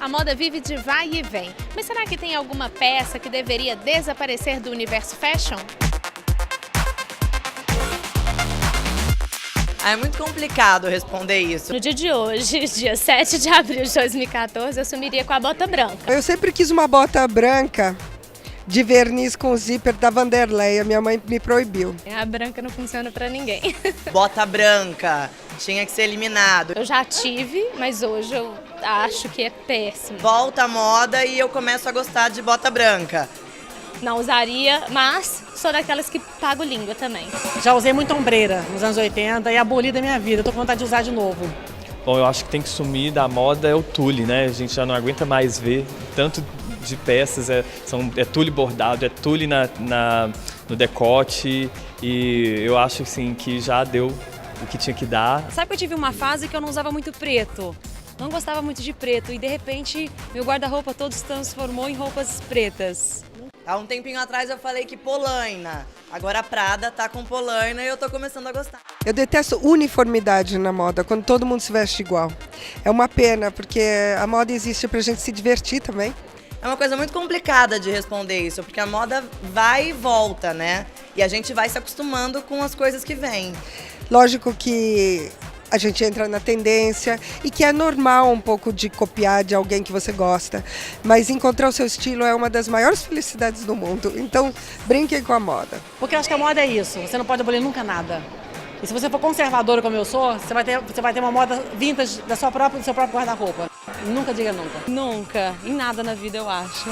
A moda vive de vai e vem, mas será que tem alguma peça que deveria desaparecer do universo fashion? É muito complicado responder isso. No dia de hoje, dia 7 de abril de 2014, eu sumiria com a bota branca. Eu sempre quis uma bota branca de verniz com zíper da Vanderlei, a minha mãe me proibiu. A branca não funciona pra ninguém. Bota branca, tinha que ser eliminado. Eu já tive, mas hoje eu acho que é péssimo. Volta a moda e eu começo a gostar de bota branca. Não usaria, mas sou daquelas que pago língua também. Já usei muito ombreira nos anos 80 e aboli da minha vida. Eu tô com vontade de usar de novo. Bom, eu acho que tem que sumir da moda é o tule, né? A gente já não aguenta mais ver tanto de peças, é tule bordado, é tule no decote e eu acho assim, que já deu o que tinha que dar. Sabe que eu tive uma fase que eu não usava muito preto? Não gostava muito de preto e de repente meu guarda-roupa todo se transformou em roupas pretas. Há um tempinho atrás eu falei que polaina, agora a Prada tá com polaina e eu tô começando a gostar. Eu detesto uniformidade na moda, quando todo mundo se veste igual. É uma pena, porque a moda existe pra gente se divertir também. É uma coisa muito complicada de responder isso, porque a moda vai e volta, né? E a gente vai se acostumando com as coisas que vêm. Lógico que a gente entra na tendência e que é normal um pouco de copiar de alguém que você gosta, mas encontrar o seu estilo é uma das maiores felicidades do mundo. Então, brinquem com a moda. Porque eu acho que a moda é isso, você não pode abolir nunca nada. E se você for conservadora como eu sou, você vai ter uma moda vintage do seu próprio guarda-roupa. Nunca diga nunca. Nunca, em nada na vida eu acho.